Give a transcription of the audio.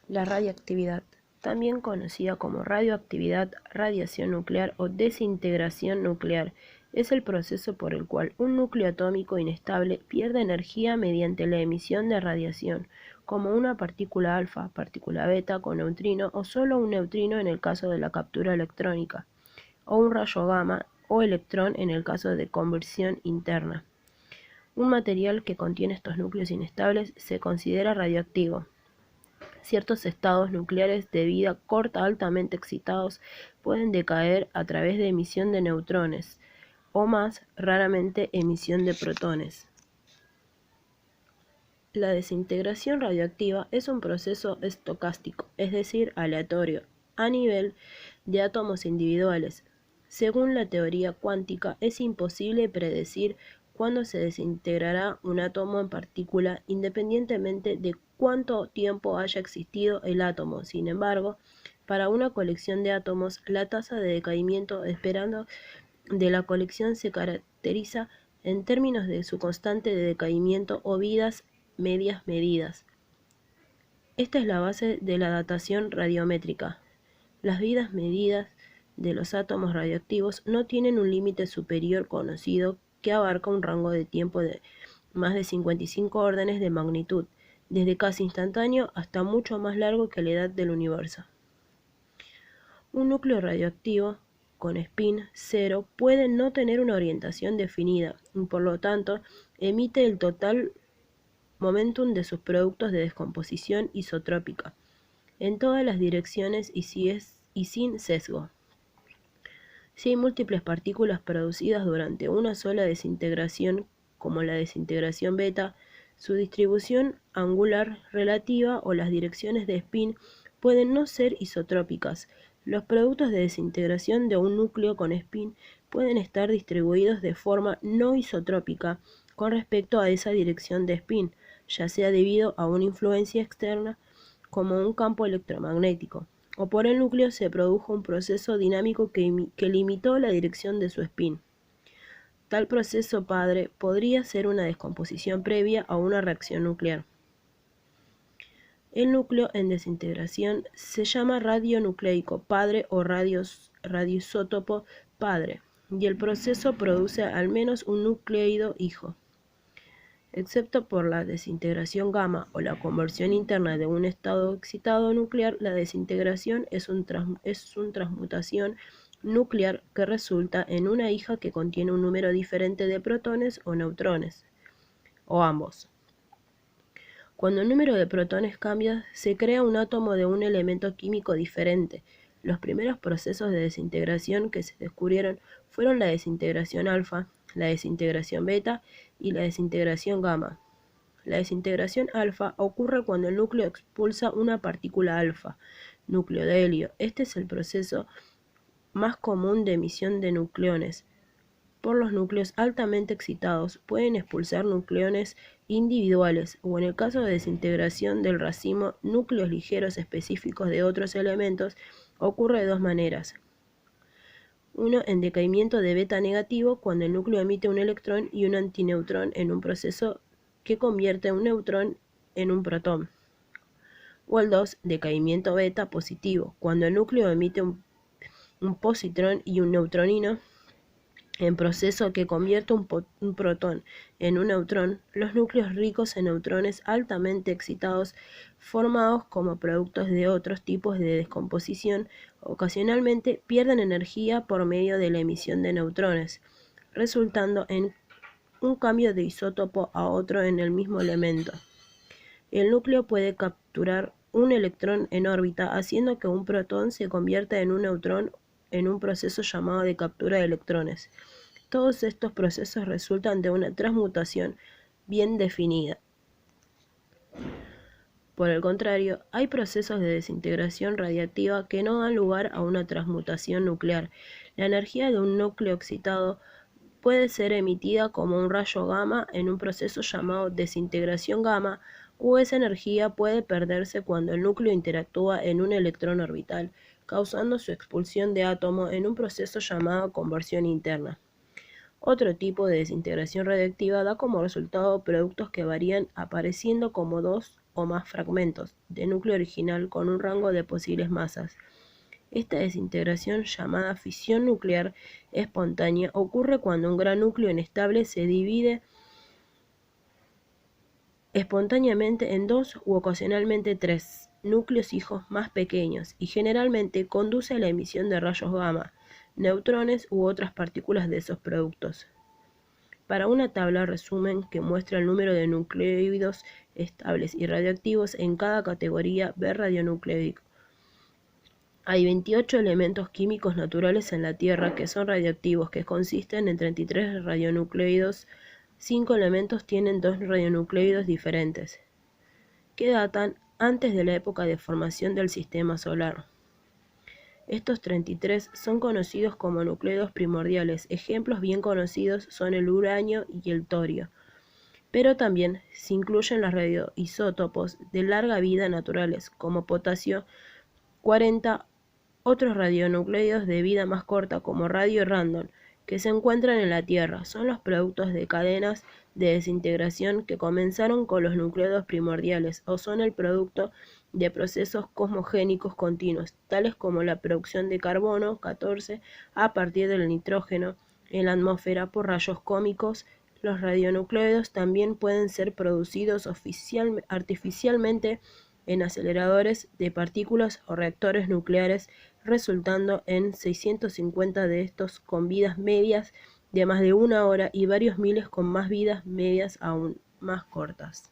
La radiactividad, también conocida como radioactividad, radiación nuclear o desintegración nuclear, es el proceso por el cual un núcleo atómico inestable pierde energía mediante la emisión de radiación, como una partícula alfa, partícula beta con neutrino o solo un neutrino en el caso de la captura electrónica, o un rayo gamma o electrón en el caso de conversión interna. Un material que contiene estos núcleos inestables se considera radioactivo. Ciertos estados nucleares de vida corta altamente excitados pueden decaer a través de emisión de neutrones, o más raramente emisión de protones. La desintegración radioactiva es un proceso estocástico, es decir, aleatorio, a nivel de átomos individuales. Según la teoría cuántica, es imposible predecir cuándo se desintegrará un átomo en partícula, independientemente de cuánto tiempo haya existido el átomo. Sin embargo, para una colección de átomos, la tasa de decaimiento esperada de la colección se caracteriza en términos de su constante de decaimiento o vidas medias medidas. Esta es la base de la datación radiométrica. Las vidas medidas de los átomos radioactivos no tienen un límite superior conocido que abarca un rango de tiempo de más de 55 órdenes de magnitud, desde casi instantáneo hasta mucho más largo que la edad del universo. Un núcleo radioactivo con spin 0 puede no tener una orientación definida y por lo tanto emite el total momentum de sus productos de descomposición isotrópica en todas las direcciones y sin sesgo. Si hay múltiples partículas producidas durante una sola desintegración, como la desintegración beta, su distribución angular relativa o las direcciones de spin pueden no ser isotrópicas. Los productos de desintegración de un núcleo con spin pueden estar distribuidos de forma no isotrópica con respecto a esa dirección de spin, ya sea debido a una influencia externa como un campo electromagnético, o por el núcleo se produjo un proceso dinámico que limitó la dirección de su spin. Tal proceso padre podría ser una descomposición previa a una reacción nuclear. El núcleo en desintegración se llama radionucleico padre o radioisótopo padre, y el proceso produce al menos un nucleido hijo. Excepto por la desintegración gamma o la conversión interna de un estado excitado nuclear, la desintegración es una transmutación nuclear que resulta en una hija que contiene un número diferente de protones o neutrones, o ambos. Cuando el número de protones cambia, se crea un átomo de un elemento químico diferente. Los primeros procesos de desintegración que se descubrieron fueron la desintegración alfa, la desintegración beta y la desintegración gamma. La desintegración alfa ocurre cuando el núcleo expulsa una partícula alfa, núcleo de helio. Este es el proceso más común de emisión de nucleones. Por los núcleos altamente excitados pueden expulsar nucleones individuales o en el caso de desintegración del racimo, núcleos ligeros específicos de otros elementos, ocurre de dos maneras. Uno en decaimiento de beta negativo, cuando el núcleo emite un electrón y un antineutrón en un proceso que convierte un neutrón en un protón. O el 2, decaimiento beta positivo, cuando el núcleo emite un positrón y un neutronino en proceso que convierte un protón en un neutrón. Los núcleos ricos en neutrones altamente excitados, formados como productos de otros tipos de descomposición, ocasionalmente pierden energía por medio de la emisión de neutrones, resultando en un cambio de isótopo a otro en el mismo elemento. El núcleo puede capturar un electrón en órbita, haciendo que un protón se convierta en un neutrón en un proceso llamado de captura de electrones. Todos estos procesos resultan de una transmutación bien definida. Por el contrario, hay procesos de desintegración radiactiva que no dan lugar a una transmutación nuclear. La energía de un núcleo excitado puede ser emitida como un rayo gamma en un proceso llamado desintegración gamma, o esa energía puede perderse cuando el núcleo interactúa en un electrón orbital, causando su expulsión de átomo en un proceso llamado conversión interna. Otro tipo de desintegración radiactiva da como resultado productos que varían apareciendo como dos o más fragmentos de núcleo original con un rango de posibles masas. Esta desintegración, llamada fisión nuclear espontánea, ocurre cuando un gran núcleo inestable se divide espontáneamente en 2 u ocasionalmente 3 núcleos hijos más pequeños y generalmente conduce a la emisión de rayos gamma, neutrones u otras partículas de esos productos. Para una tabla resumen que muestra el número de nucleóidos estables y radioactivos en cada categoría, ve radionucleico. Hay 28 elementos químicos naturales en la Tierra que son radioactivos, que consisten en 33 radionucleidos. 5 elementos tienen 2 radionucleidos diferentes, que datan antes de la época de formación del sistema solar. Estos 33 son conocidos como núcleos primordiales. Ejemplos bien conocidos son el uranio y el torio. Pero también se incluyen los radioisótopos de larga vida naturales, como potasio 40, otros radionucleidos de vida más corta, como radio y radón, que se encuentran en la Tierra. Son los productos de cadenas de desintegración que comenzaron con los núcleos primordiales o son el producto de procesos cosmogénicos continuos, tales como la producción de carbono 14 a partir del nitrógeno en la atmósfera por rayos cósmicos. Los radionucleidos también pueden ser producidos artificialmente en aceleradores de partículas o reactores nucleares, resultando en 650 de estos con vidas medias de más de 1 hora y varios miles con más vidas medias aún más cortas.